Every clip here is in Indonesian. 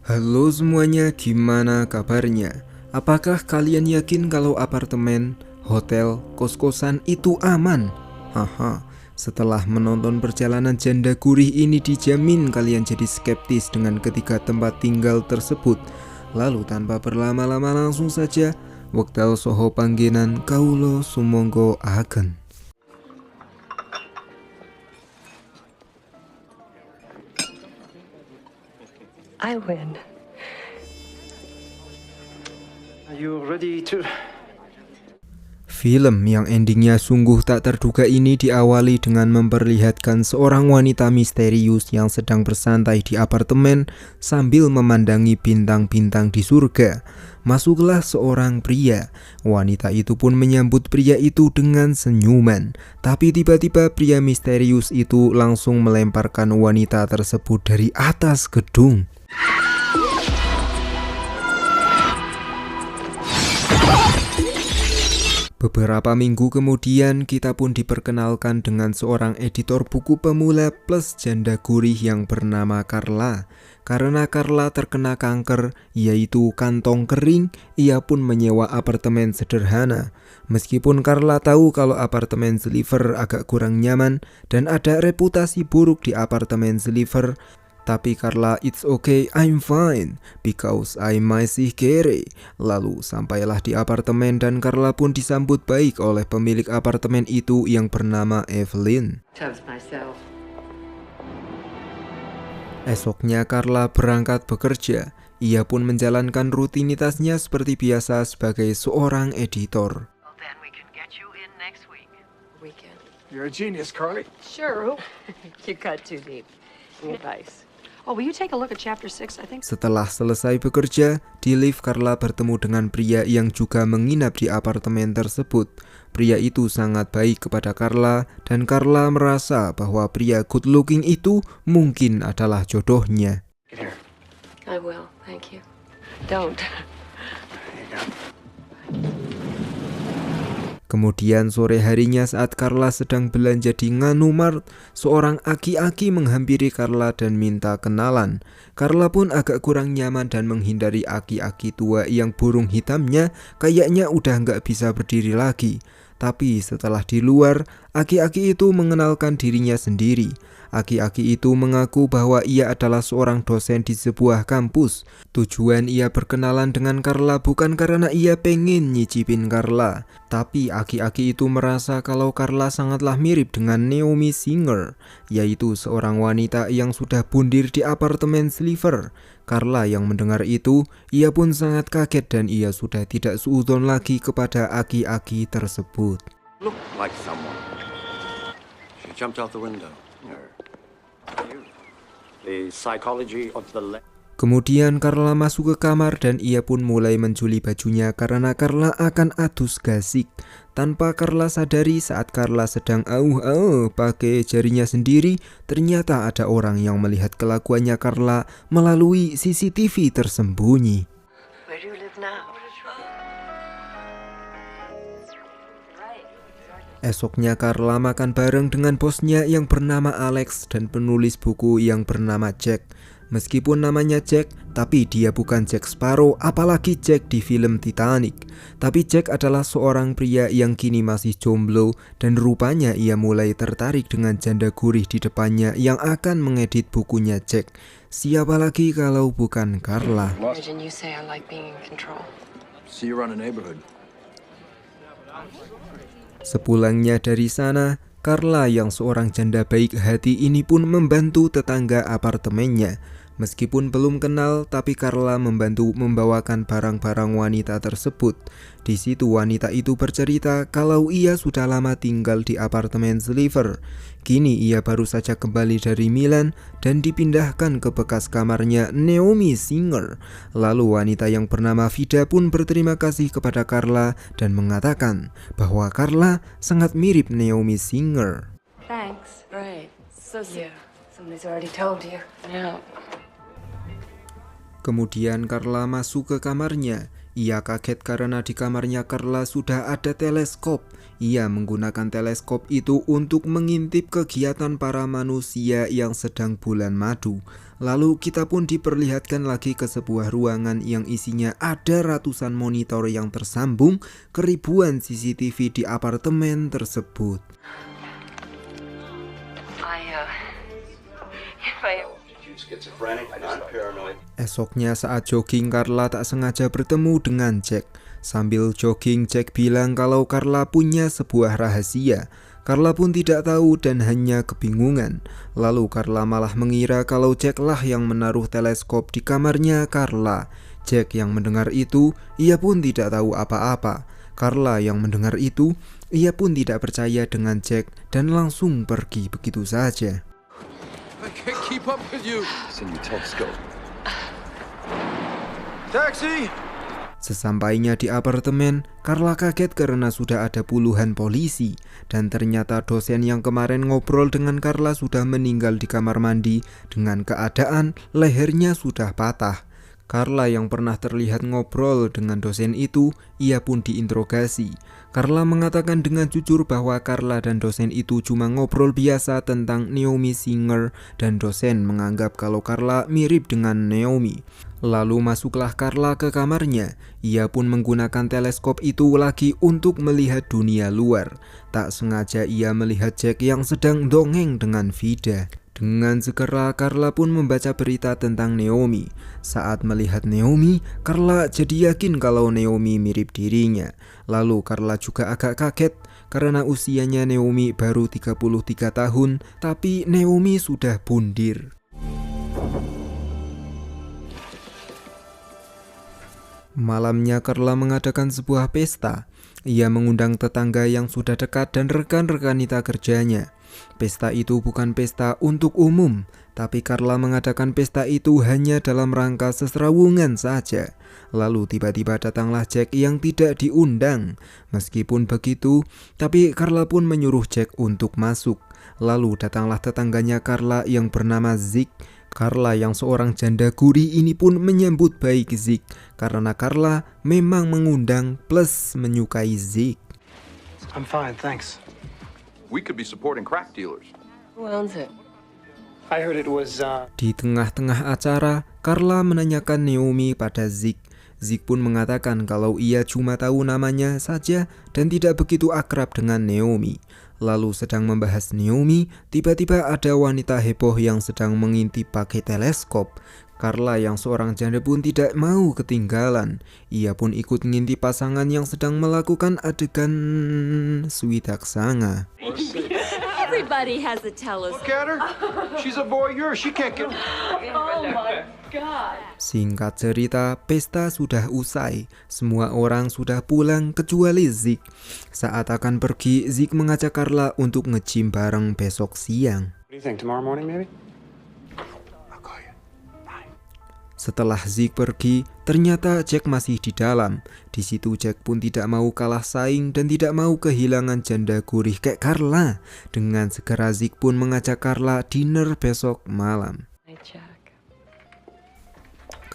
Halo semuanya, gimana kabarnya? Apakah kalian yakin kalau apartemen, hotel, kos-kosan itu aman? Haha, setelah menonton perjalanan janda gurih ini dijamin kalian jadi skeptis dengan ketiga tempat tinggal tersebut. Lalu tanpa berlama-lama langsung saja, wekdal soho panggenan kaulo sumonggo agen. I win. Are you ready to... Film yang endingnya sungguh tak terduga ini diawali dengan memperlihatkan seorang wanita misterius yang sedang bersantai di apartemen sambil memandangi bintang-bintang di surga. Masuklah seorang pria. Wanita itu pun menyambut pria itu dengan senyuman. Tapi tiba-tiba pria misterius itu langsung melemparkan wanita tersebut dari atas gedung. Beberapa minggu kemudian kita pun diperkenalkan dengan seorang editor buku pemula plus janda gurih yang bernama Carla. Karena Carla terkena kanker, yaitu kantong kering, ia pun menyewa apartemen sederhana. Meskipun Carla tahu kalau apartemen Sliver agak kurang nyaman dan ada reputasi buruk di apartemen Sliver, tapi Carla, it's okay, I'm fine, because I masih kere. Lalu sampailah di apartemen dan Carla pun disambut baik oleh pemilik apartemen itu yang bernama Evelyn. Esoknya Carla berangkat bekerja. Ia pun menjalankan rutinitasnya seperti biasa sebagai seorang editor. You're a genius, Carly. Sure. You cut too deep. Advice. Oh, will you take a look at chapter 6, I think? Setelah selesai bekerja, di lift Carla bertemu dengan pria yang juga menginap di apartemen tersebut. Pria itu sangat baik kepada Carla dan Carla merasa bahwa pria good looking itu mungkin adalah jodohnya. Get here. I will, thank you. Don't. There you go. Kemudian sore harinya saat Carla sedang belanja di Nganumart, seorang aki-aki menghampiri Carla dan minta kenalan. Carla pun agak kurang nyaman dan menghindari aki-aki tua yang burung hitamnya kayaknya udah nggak bisa berdiri lagi. Tapi setelah di luar, aki-aki itu mengenalkan dirinya sendiri. Aki-aki itu mengaku bahwa ia adalah seorang dosen di sebuah kampus. Tujuan ia berkenalan dengan Carla bukan karena ia pengen nyicipin Carla, tapi aki-aki itu merasa kalau Carla sangatlah mirip dengan Naomi Singer, yaitu seorang wanita yang sudah bundir di apartemen Sliver. Carla yang mendengar itu, ia pun sangat kaget dan ia sudah tidak suudzon lagi kepada aki-aki tersebut. Look like someone. She jumped out the window. The psychology of the Kemudian Carla masuk ke kamar dan ia pun mulai menculi bajunya karena Carla akan adus gasik. Tanpa Carla sadari saat Carla sedang pakai jarinya sendiri, ternyata ada orang yang melihat kelakuannya Carla melalui CCTV tersembunyi. Where do you live now? Esoknya Carla makan bareng dengan bosnya yang bernama Alex dan penulis buku yang bernama Jack. Meskipun namanya Jack, tapi dia bukan Jack Sparrow, apalagi Jack di film Titanic. Tapi Jack adalah seorang pria yang kini masih jomblo dan rupanya ia mulai tertarik dengan janda gurih di depannya yang akan mengedit bukunya Jack. Siapa lagi kalau bukan Carla? Imagine you say I like being in control. See you around the neighborhood. Sepulangnya dari sana, Carla yang seorang janda baik hati ini pun membantu tetangga apartemennya. Meskipun belum kenal, tapi Carla membantu membawakan barang-barang wanita tersebut. Di situ wanita itu bercerita kalau ia sudah lama tinggal di apartemen Sliver. Kini ia baru saja kembali dari Milan dan dipindahkan ke bekas kamarnya Naomi Singer. Lalu wanita yang bernama Vida pun berterima kasih kepada Carla dan mengatakan bahwa Carla sangat mirip Naomi Singer. Thanks. Right. So yeah. Somebody's already told you. Yeah. Kemudian Carla masuk ke kamarnya. Ia kaget karena di kamarnya Carla sudah ada teleskop. Ia menggunakan teleskop itu untuk mengintip kegiatan para manusia yang sedang bulan madu. Lalu kita pun diperlihatkan lagi ke sebuah ruangan yang isinya ada ratusan monitor yang tersambung ke ribuan CCTV di apartemen tersebut. Esoknya saat jogging, Carla tak sengaja bertemu dengan Jack. Sambil jogging, Jack bilang kalau Carla punya sebuah rahasia. Carla pun tidak tahu dan hanya kebingungan. Lalu Carla malah mengira kalau Jack lah yang menaruh teleskop di kamarnya Carla. Jack yang mendengar itu, ia pun tidak tahu apa-apa. Carla yang mendengar itu, ia pun tidak percaya dengan Jack dan langsung pergi begitu saja. I can't keep up with you. Send your telescope. Taxi! Sesampainya di apartemen, Carla kaget karena sudah ada puluhan polisi. Dan ternyata dosen yang kemarin ngobrol dengan Carla sudah meninggal di kamar mandi dengan keadaan lehernya sudah patah. Carla yang pernah terlihat ngobrol dengan dosen itu, ia pun diinterogasi. Carla mengatakan dengan jujur bahwa Carla dan dosen itu cuma ngobrol biasa tentang Naomi Singer dan dosen menganggap kalau Carla mirip dengan Naomi. Lalu masuklah Carla ke kamarnya. Ia pun menggunakan teleskop itu lagi untuk melihat dunia luar. Tak sengaja ia melihat Jack yang sedang dongeng dengan Vida. Dengan segera Carla pun membaca berita tentang Naomi. Saat melihat Naomi, Carla jadi yakin kalau Naomi mirip dirinya. Lalu Carla juga agak kaget karena usianya Naomi baru 33 tahun, tapi Naomi sudah bundir. Malamnya Carla mengadakan sebuah pesta. Ia mengundang tetangga yang sudah dekat dan rekan-rekan kerjanya. Pesta itu bukan pesta untuk umum, tapi Carla mengadakan pesta itu hanya dalam rangka seserawungan saja. Lalu tiba-tiba datanglah Jack yang tidak diundang. Meskipun begitu, tapi Carla pun menyuruh Jack untuk masuk. Lalu datanglah tetangganya Carla yang bernama Zig. Carla yang seorang janda gurih ini pun menyambut baik Zig karena Carla memang mengundang plus menyukai Zig. I'm fine, thanks. We could be supporting crack dealers. Who owns it? I heard it was, Di tengah-tengah acara, Carla menanyakan Naomi pada Zig. Zig pun mengatakan kalau ia cuma tahu namanya saja dan tidak begitu akrab dengan Naomi. Lalu sedang membahas Naomi, tiba-tiba ada wanita heboh yang sedang mengintip pakai teleskop. Carla yang seorang janda pun tidak mau ketinggalan. Ia pun ikut ngintip pasangan yang sedang melakukan adegan swidaksana. Everybody has a telescope. look at her. She's a voyeur. She can't get... Oh my God. Singkat cerita, pesta sudah usai. Semua orang sudah pulang kecuali Zig. Saat akan pergi, Zig mengajak Carla untuk nge-gym bareng besok siang. What do you think, tomorrow morning maybe? I'll call you. Bye. Setelah Zig pergi, ternyata Jack masih di dalam. Di situ Jack pun tidak mau kalah saing dan tidak mau kehilangan janda gurih kayak Carla. Dengan segera Zig pun mengajak Carla dinner besok malam. Hey, Jack.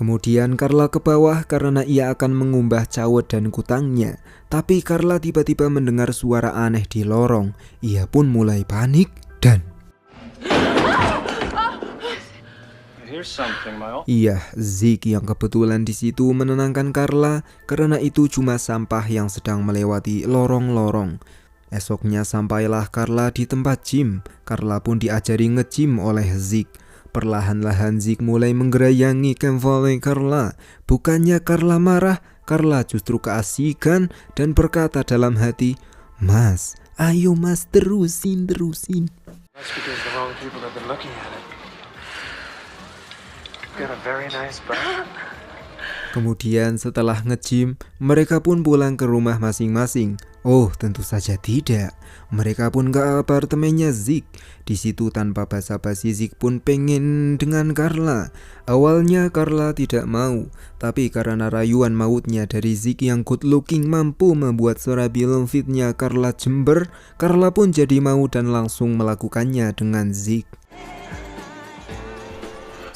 Kemudian Carla ke bawah karena ia akan mengumbah cawet dan kutangnya. Tapi Carla tiba-tiba mendengar suara aneh di lorong. Ia pun mulai panik dan... Here's something, my old... Iya, Zig yang kebetulan di situ menenangkan Carla karena itu cuma sampah yang sedang melewati lorong-lorong. Esoknya sampailah Carla di tempat gym. Carla pun diajari nge-gym oleh Zig. Perlahan-lahan Zig mulai menggerayangi kemvolley Carla. Bukannya Carla marah, Carla justru keasikan dan berkata dalam hati, "Mas, ayo mas, terusin." That's because the wrong people have been looking at it. Got a very nice butt. Kemudian setelah nge-gym, mereka pun pulang ke rumah masing-masing. Oh, tentu saja tidak. Mereka pun ke apartemennya Zig. Di situ tanpa basa-basi Zig pun pengen dengan Carla. Awalnya Carla tidak mau, tapi karena rayuan mautnya dari Zig yang good looking mampu membuat serabi fitnya Carla jember, Carla pun jadi mau dan langsung melakukannya dengan Zig.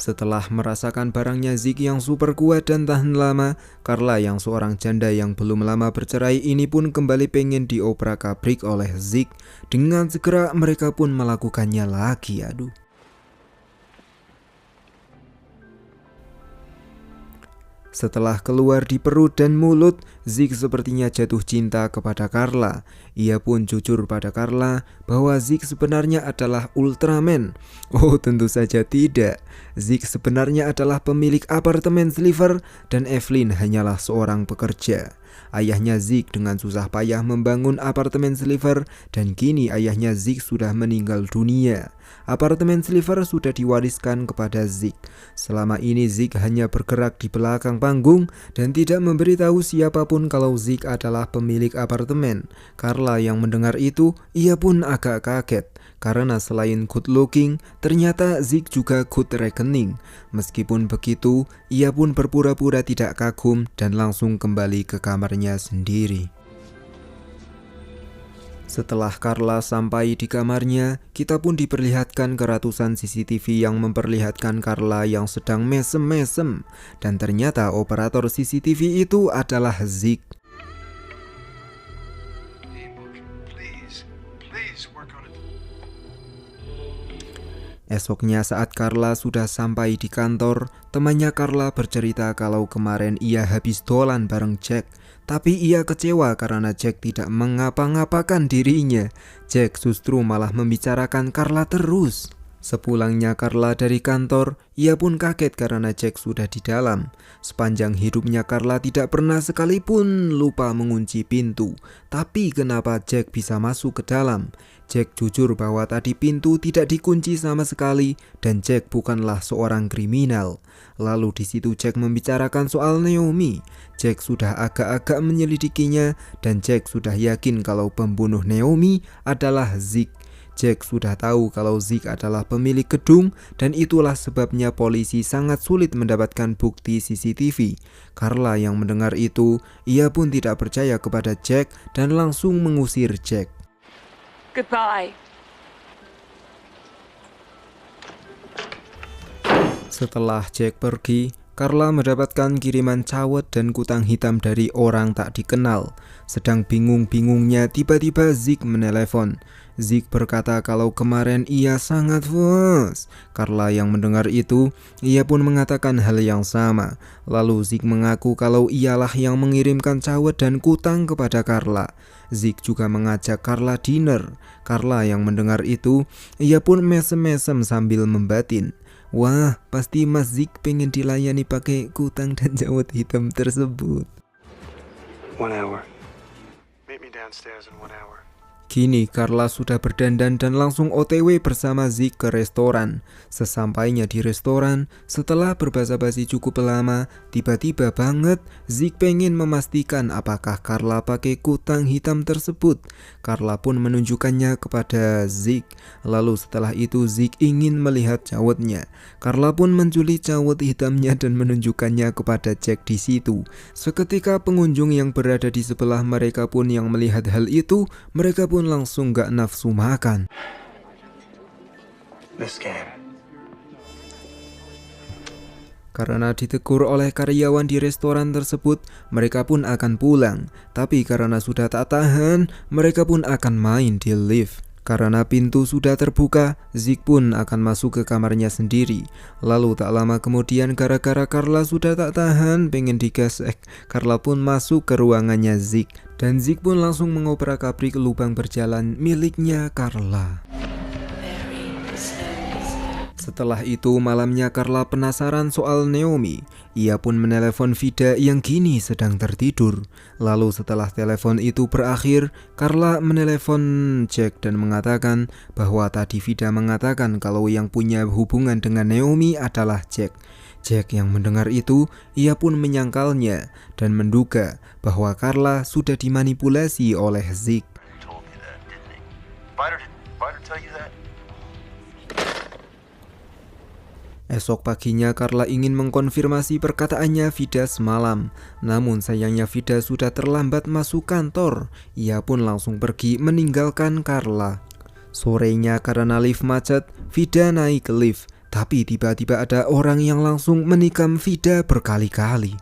Setelah merasakan barangnya Zeke yang super kuat dan tahan lama, Carla yang seorang janda yang belum lama bercerai ini pun kembali pengen diobrak-abrik oleh Zeke. Dengan segera mereka pun melakukannya lagi. Setelah keluar di perut dan mulut, Zeke sepertinya jatuh cinta kepada Carla. Ia pun jujur pada Carla bahwa Zeke sebenarnya adalah Ultraman. Oh, tentu saja tidak. Zeke sebenarnya adalah pemilik apartemen Sliver dan Evelyn hanyalah seorang pekerja. Ayahnya Zeke dengan susah payah membangun apartemen Sliver dan kini ayahnya Zeke sudah meninggal dunia. Apartemen Sliver sudah diwariskan kepada Zeke. Selama ini Zeke hanya bergerak di belakang panggung dan tidak memberitahu siapapun kalau Zeke adalah pemilik apartemen. Carla yang mendengar itu, ia pun agak kaget. Karena selain good looking, ternyata Zeke juga good reckoning. Meskipun begitu, ia pun berpura-pura tidak kagum dan langsung kembali ke kamarnya sendiri. Setelah Carla sampai di kamarnya, kita pun diperlihatkan ke ratusan CCTV yang memperlihatkan Carla yang sedang mesem-mesem. Dan ternyata operator CCTV itu adalah Zeke. Esoknya saat Carla sudah sampai di kantor, temannya Carla bercerita kalau kemarin ia habis dolan bareng Jack. Tapi ia kecewa karena Jack tidak mengapa-ngapakan dirinya. Jack justru malah membicarakan Carla terus. Sepulangnya Carla dari kantor, ia pun kaget karena Jack sudah di dalam. Sepanjang hidupnya Carla tidak pernah sekalipun lupa mengunci pintu. Tapi kenapa Jack bisa masuk ke dalam? Jack jujur bahwa tadi pintu tidak dikunci sama sekali dan Jack bukanlah seorang kriminal. Lalu di situ Jack membicarakan soal Naomi. Jack sudah agak-agak menyelidikinya dan Jack sudah yakin kalau pembunuh Naomi adalah Zeke. Jack sudah tahu kalau Zeke adalah pemilik gedung dan itulah sebabnya polisi sangat sulit mendapatkan bukti CCTV. Carla yang mendengar itu, ia pun tidak percaya kepada Jack dan langsung mengusir Jack. Goodbye. Setelah Jack pergi, Carla mendapatkan kiriman cawet dan kutang hitam dari orang tak dikenal. Sedang bingung-bingungnya tiba-tiba Zeke menelepon. Zeke berkata kalau kemarin ia sangat puas. Carla yang mendengar itu, ia pun mengatakan hal yang sama. Lalu Zeke mengaku kalau ialah yang mengirimkan cawet dan kutang kepada Carla. Zeke juga mengajak Carla dinner. Carla yang mendengar itu, ia pun mesem-mesem sambil membatin. Wah, pasti Mas Zeke pengen dilayani pakai kutang dan cawet hitam tersebut. 1 hour. Meet me downstairs in 1 hour. Kini Carla sudah berdandan dan langsung OTW bersama Zeke ke restoran. Sesampainya di restoran, setelah berbasa-basi cukup lama, tiba-tiba banget Zeke pengen memastikan apakah Carla pakai kutang hitam tersebut. Carla pun menunjukkannya kepada Zeke. Lalu setelah itu Zeke ingin melihat cawetnya. Carla pun mencuri cawet hitamnya dan menunjukkannya kepada Jack di situ. Seketika pengunjung yang berada di sebelah mereka pun yang melihat hal itu, mereka pun langsung gak nafsu makan. Karena ditegur oleh karyawan di restoran tersebut, mereka pun akan pulang. Tapi karena sudah tak tahan, mereka pun akan main di lift. Karena pintu sudah terbuka, Zeke pun akan masuk ke kamarnya sendiri. Lalu tak lama kemudian gara-gara Carla sudah tak tahan pengen digesek, Carla pun masuk ke ruangannya Zeke. Dan Zeke pun langsung mengobrak-abrik lubang berjalan miliknya Carla. Setelah itu malamnya Carla penasaran soal Naomi. Ia pun menelepon Vida yang kini sedang tertidur. Lalu setelah telepon itu berakhir, Carla menelepon Jack dan mengatakan bahwa tadi Vida mengatakan kalau yang punya hubungan dengan Naomi adalah Jack. Jack yang mendengar itu, ia pun menyangkalnya dan menduga bahwa Carla sudah dimanipulasi oleh Zeke. Esok paginya Carla ingin mengkonfirmasi perkataannya Vida semalam. Namun sayangnya Vida sudah terlambat masuk kantor. Ia pun langsung pergi meninggalkan Carla. Sorenya karena lift macet, Vida naik ke lift. Tapi tiba-tiba ada orang yang langsung menikam Vida berkali-kali.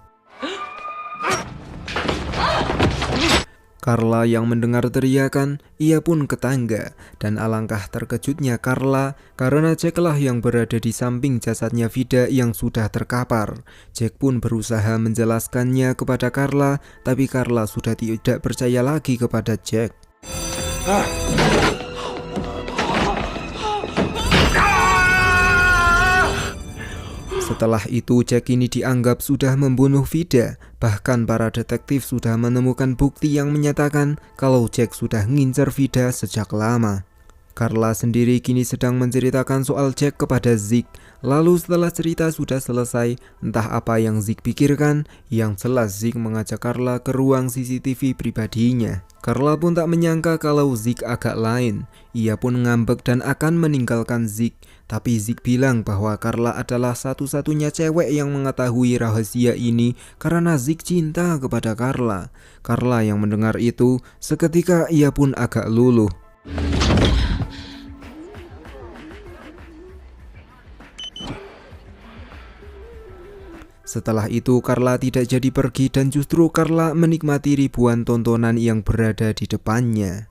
Carla yang mendengar teriakan, ia pun ke tangga, dan alangkah terkejutnya Carla karena Jack lah yang berada di samping jasadnya Vida yang sudah terkapar. Jack pun berusaha menjelaskannya kepada Carla, tapi Carla sudah tidak percaya lagi kepada Jack. Setelah itu Jack ini dianggap sudah membunuh Vida. Bahkan para detektif sudah menemukan bukti yang menyatakan kalau Jack sudah ngincer Vida sejak lama. Carla sendiri kini sedang menceritakan soal Jack kepada Zeke. Lalu setelah cerita sudah selesai, entah apa yang Zeke pikirkan, yang jelas Zeke mengajak Carla ke ruang CCTV pribadinya. Carla pun tak menyangka kalau Zeke agak lain. Ia pun ngambek dan akan meninggalkan Zeke. Tapi Zeke bilang bahwa Carla adalah satu-satunya cewek yang mengetahui rahasia ini karena Zeke cinta kepada Carla. Carla yang mendengar itu, seketika ia pun agak luluh. Setelah itu Carla tidak jadi pergi dan justru Carla menikmati ribuan tontonan yang berada di depannya.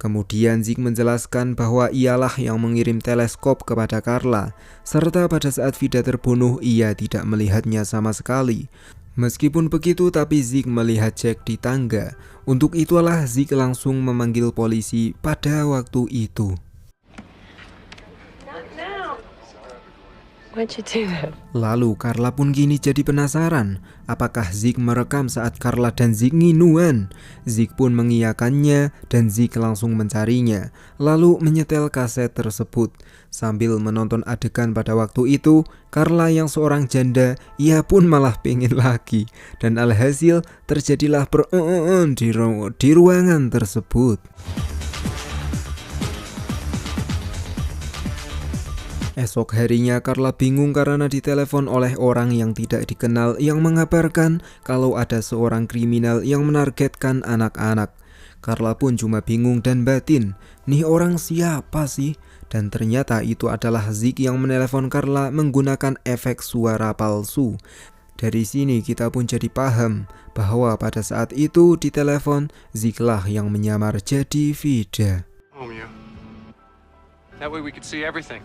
Kemudian Zeke menjelaskan bahwa ialah yang mengirim teleskop kepada Carla, serta pada saat Vida terbunuh ia tidak melihatnya sama sekali. Meskipun begitu, tapi Zeke melihat Jack di tangga. Untuk itulah Zeke langsung memanggil polisi pada waktu itu. Why'd you do that? Lalu Carla pun kini jadi penasaran, apakah Zeke merekam saat Carla dan Zeke nginuan? Zeke pun mengiyakannya dan Zeke langsung mencarinya, lalu menyetel kaset tersebut. Sambil menonton adegan pada waktu itu, Carla yang seorang janda, ia pun malah pengen lagi. Dan alhasil terjadilah di ruangan tersebut. Esok harinya Carla bingung karena ditelepon oleh orang yang tidak dikenal yang mengabarkan kalau ada seorang kriminal yang menargetkan anak-anak. Carla pun cuma bingung dan batin, nih orang siapa sih? Dan ternyata itu adalah Zeke yang menelepon Carla menggunakan efek suara palsu. Dari sini kita pun jadi paham bahwa pada saat itu di telepon Zeke lah yang menyamar jadi Vida. Home you. That way we could see everything.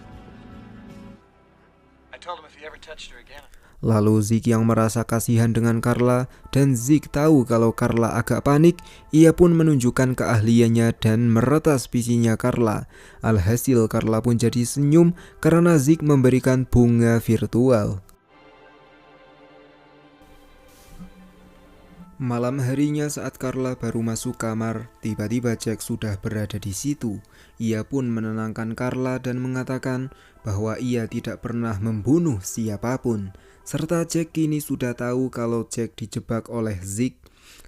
I told him if he ever touched her again. Lalu Zeke yang merasa kasihan dengan Carla dan Zeke tahu kalau Carla agak panik, ia pun menunjukkan keahliannya dan meretas pisinya Carla. Alhasil Carla pun jadi senyum karena Zeke memberikan bunga virtual. Malam harinya saat Carla baru masuk kamar, tiba-tiba Jack sudah berada di situ. Ia pun menenangkan Carla dan mengatakan bahwa ia tidak pernah membunuh siapapun. Serta Jack kini sudah tahu kalau Jack dijebak oleh Zeke.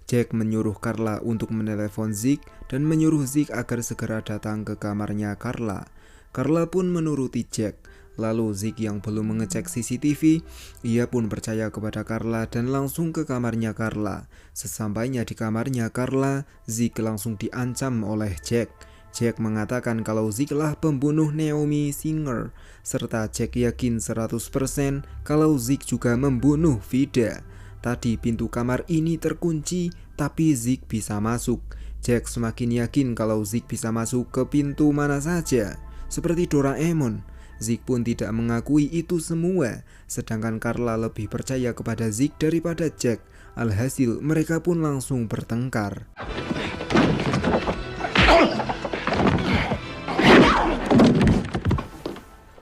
Jack menyuruh Carla untuk menelepon Zeke dan menyuruh Zeke agar segera datang ke kamarnya Carla. Carla pun menuruti Jack. Lalu Zeke yang belum mengecek CCTV, ia pun percaya kepada Carla dan langsung ke kamarnya Carla. Sesampainya di kamarnya Carla, Zeke langsung diancam oleh Jack. Jack mengatakan kalau Zeke lah pembunuh Naomi Singer, serta Jack yakin 100% kalau Zeke juga membunuh Vida. Tadi pintu kamar ini terkunci, tapi Zeke bisa masuk. Jack semakin yakin kalau Zeke bisa masuk ke pintu mana saja, seperti Doraemon. Zeke pun tidak mengakui itu semua, sedangkan Carla lebih percaya kepada Zeke daripada Jack. Alhasil mereka pun langsung bertengkar.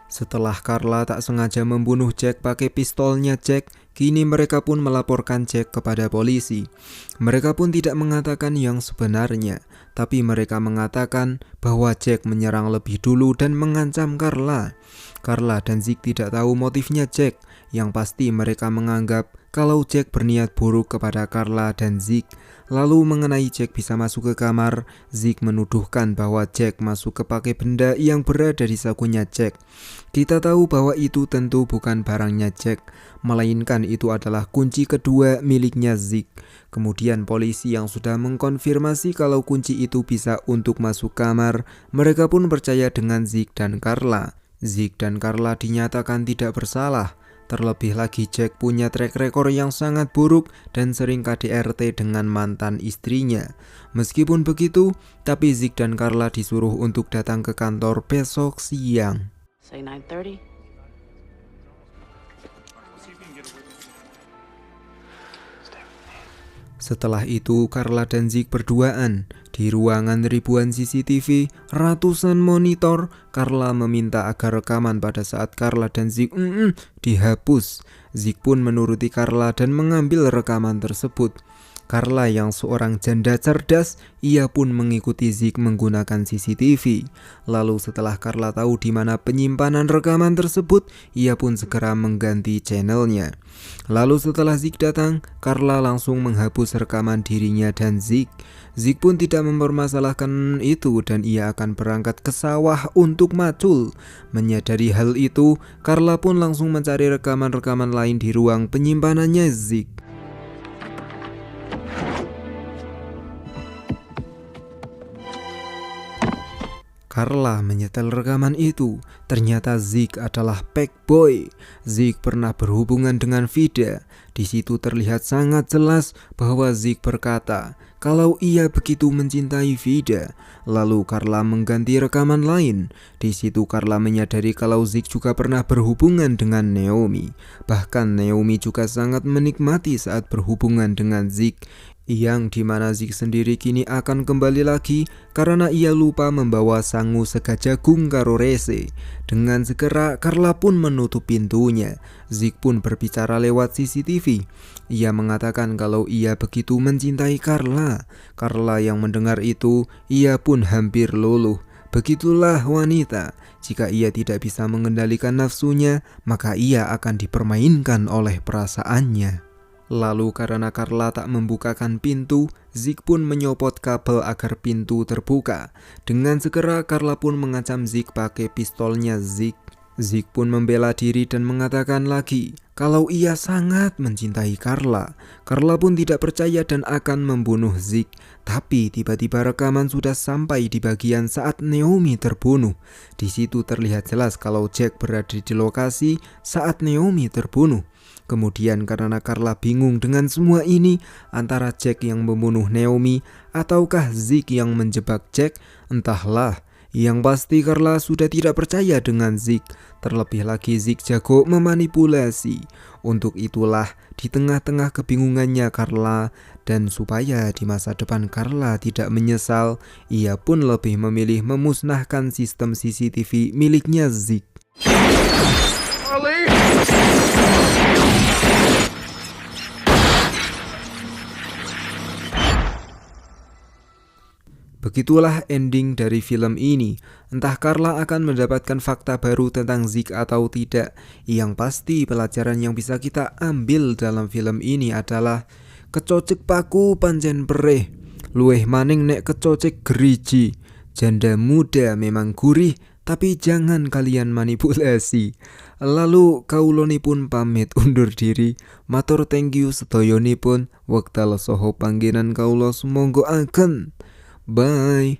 Setelah Carla tak sengaja membunuh Jack pakai pistolnya Jack, kini mereka pun melaporkan Jack kepada polisi. Mereka pun tidak mengatakan yang sebenarnya, tapi mereka mengatakan bahwa Jack menyerang lebih dulu dan mengancam Carla. Carla dan Zeke tidak tahu motifnya Jack, yang pasti mereka menganggap kalau Jack berniat buruk kepada Carla dan Zeke. Lalu mengenai Jack bisa masuk ke kamar, Zeke menuduhkan bahwa Jack masuk ke pakai benda yang berada di sakunya Jack. Kita tahu bahwa itu tentu bukan barangnya Jack, melainkan itu adalah kunci kedua miliknya Zeke. Kemudian polisi yang sudah mengkonfirmasi kalau kunci itu bisa untuk masuk kamar, mereka pun percaya dengan Zeke dan Carla. Zeke dan Carla dinyatakan tidak bersalah. Terlebih lagi Jack punya track record yang sangat buruk dan sering KDRT dengan mantan istrinya. Meskipun begitu, tapi Zeke dan Carla disuruh untuk datang ke kantor besok siang. Say 9:30. Setelah itu Carla dan Zeke berduaan. Di ruangan ribuan CCTV, ratusan monitor, Carla meminta agar rekaman pada saat Carla dan Zeke dihapus. Zeke pun menuruti Carla dan mengambil rekaman tersebut. Carla yang seorang janda cerdas, ia pun mengikuti Zeke menggunakan CCTV. Lalu setelah Carla tahu di mana penyimpanan rekaman tersebut, ia pun segera mengganti channelnya. Lalu setelah Zeke datang, Carla langsung menghapus rekaman dirinya dan Zeke. Zeke pun tidak mempermasalahkan itu dan ia akan berangkat ke sawah untuk macul. Menyadari hal itu, Carla pun langsung mencari rekaman-rekaman lain di ruang penyimpanannya Zeke. Carla menyetel rekaman itu. Ternyata Zeke adalah pack boy. Zeke pernah berhubungan dengan Vida. Di situ terlihat sangat jelas bahwa Zeke berkata kalau ia begitu mencintai Vida. Lalu Carla mengganti rekaman lain. Di situ Carla menyadari kalau Zeke juga pernah berhubungan dengan Naomi. Bahkan Naomi juga sangat menikmati saat berhubungan dengan Zeke, yang dimana Zeke sendiri kini akan kembali lagi karena ia lupa membawa sangu sega jagung karo rese. Dengan segera Carla pun menutup pintunya. Zeke pun berbicara lewat CCTV. Ia mengatakan kalau ia begitu mencintai Carla. Carla yang mendengar itu, ia pun hampir luluh. Begitulah wanita, jika ia tidak bisa mengendalikan nafsunya, maka ia akan dipermainkan oleh perasaannya. Lalu karena Carla tak membukakan pintu, Zeke pun menyopot kabel agar pintu terbuka. Dengan segera Carla pun mengancam Zeke pakai pistolnya Zeke. Zeke pun membela diri dan mengatakan lagi kalau ia sangat mencintai Carla. Carla pun tidak percaya dan akan membunuh Zeke. Tapi tiba-tiba rekaman sudah sampai di bagian saat Naomi terbunuh. Di situ terlihat jelas kalau Jack berada di lokasi saat Naomi terbunuh. Kemudian karena Carla bingung dengan semua ini, antara Jack yang membunuh Naomi ataukah Zeke yang menjebak Jack, entahlah. Yang pasti Carla sudah tidak percaya dengan Zeke. Terlebih lagi Zeke jago memanipulasi. Untuk itulah di tengah-tengah kebingungannya Carla, dan supaya di masa depan Carla tidak menyesal, ia pun lebih memilih memusnahkan sistem CCTV miliknya Zeke. Begitulah ending dari film ini. Entah Carla akan mendapatkan fakta baru tentang Zeke atau tidak. Yang pasti pelajaran yang bisa kita ambil dalam film ini adalah kecocek paku pancen perih, luweh maning nek kecocek geriji. Janda muda memang gurih, tapi jangan kalian manipulasi. Lalu kaulonipun pamit undur diri. Matur thank you sedayonipun. Wekdal saha panggenan kaula sumangga ageng. Bye.